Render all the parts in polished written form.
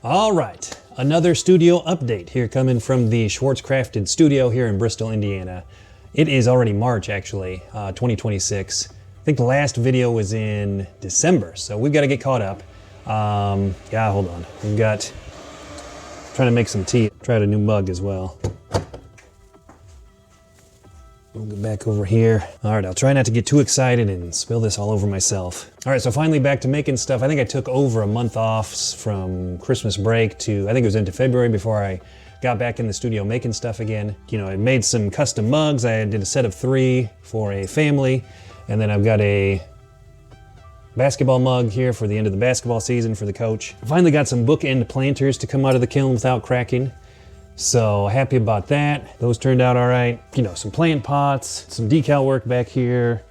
All right, another studio update here coming from the Schwartz Crafted studio here in Bristol, Indiana. It is already March, actually, 2026. I think the last video was in December, so we've got to get caught up. Yeah, hold on. We've got, trying to make some tea. Tried a new mug as well. We'll go back over here. All right, I'll try not to get too excited and spill this all over myself. All right, so finally back to making stuff. I think I took over a month off from Christmas break to, I think it was into February before I got back in the studio making stuff again. You know, I made some custom mugs. I did a set of 3 for a family, and then I've got a basketball mug here for the end of the basketball season for the coach. I finally got some bookend planters to come out of the kiln without cracking. So happy about that. Those turned out all right. You know, some plant pots, some decal work back here.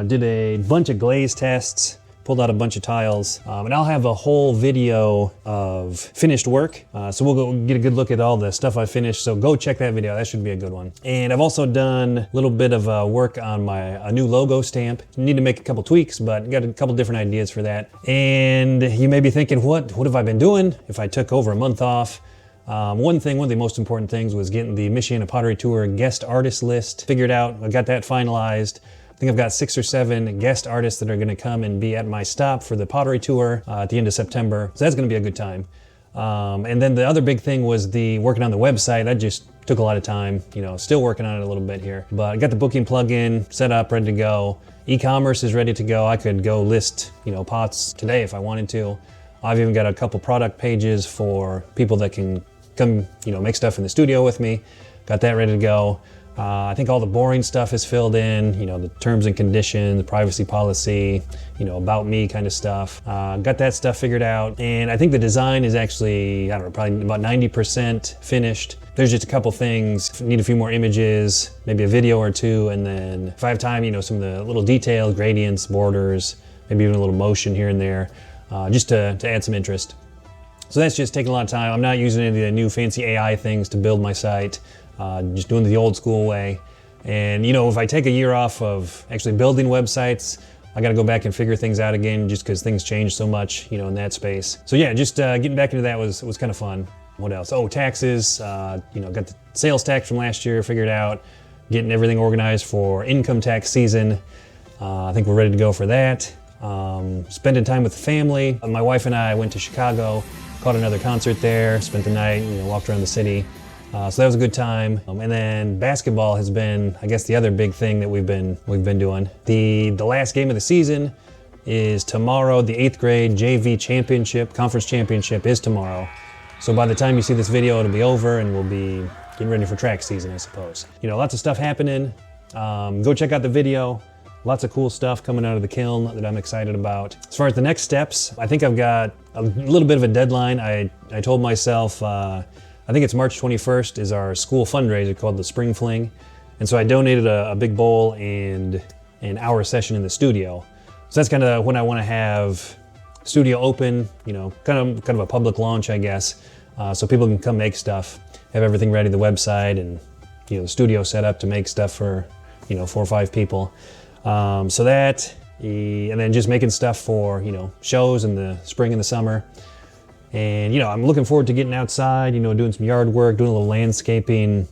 Did a bunch of glaze tests, pulled out a bunch of tiles. And I'll have a whole video of finished work. So we'll go get a good look at all the stuff I finished. So go check that video, that should be a good one. And I've also done a little bit of work on a new logo stamp. Need to make a couple tweaks, but got a couple different ideas for that. And you may be thinking, what have I been doing if I took over a month off? One of the most important things was getting the Michiana Pottery Tour guest artist list figured out. I got that finalized. I think I've got 6 or 7 guest artists that are gonna come and be at my stop for the Pottery Tour at the end of September. So that's gonna be a good time. And then the other big thing was the working on the website. That just took a lot of time, you know, still working on it a little bit here. But I got the booking plugin set up, ready to go. E-commerce is ready to go. I could go list, you know, pots today if I wanted to. I've even got a couple product pages for people that can come, you know, make stuff in the studio with me. Got that ready to go. I think all the boring stuff is filled in, you know, the terms and conditions, the privacy policy, you know, about me kind of stuff. Got that stuff figured out. And I think the design is actually, I don't know, probably about 90% finished. There's just a couple things, need a few more images, maybe a video or 2. And then if I have time, you know, some of the little details, gradients, borders, maybe even a little motion here and there, just to add some interest. So that's just taking a lot of time. I'm not using any of the new fancy AI things to build my site, just doing it the old school way. And you know, if I take a year off of actually building websites, I gotta go back and figure things out again just because things change so much, you know, in that space. So yeah, just getting back into that was kind of fun. What else? Oh, taxes, you know, got the sales tax from last year figured out, getting everything organized for income tax season. I think we're ready to go for that. Spending time with the family. My wife and I went to Chicago, caught another concert there, spent the night, you know, walked around the city. So that was a good time. And then basketball has been, I guess, the other big thing that we've been doing. The last game of the season is tomorrow. The 8th grade JV championship, conference championship is tomorrow. So by the time you see this video, it'll be over and we'll be getting ready for track season, I suppose. You know, lots of stuff happening. Go check out the video. Lots of cool stuff coming out of the kiln that I'm excited about. As far as the next steps, I think I've got a little bit of a deadline. I told myself, I think it's March 21st is our school fundraiser called the Spring Fling. And so I donated a big bowl and an hour session in the studio. So that's kind of when I want to have studio open, you know, kind of a public launch, I guess. So people can come make stuff, have everything ready, the website and, you know, the studio set up to make stuff for, you know, 4 or 5 people. So that, and then just making stuff for, you know, shows in the spring and the summer. And, you know, I'm looking forward to getting outside, you know, doing some yard work, doing a little landscaping,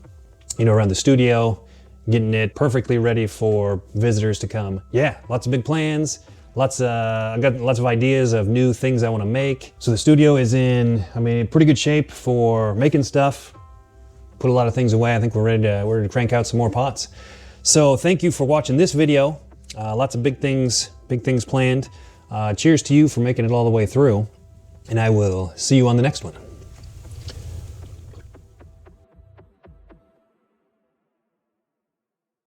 you know, around the studio, getting it perfectly ready for visitors to come. Yeah, lots of big plans. I've got lots of ideas of new things I want to make. So the studio is in, I mean, pretty good shape for making stuff. Put a lot of things away. I think we're ready to crank out some more pots. So thank you for watching this video. Lots of big things planned. Cheers to you for making it all the way through, and I will see you on the next one.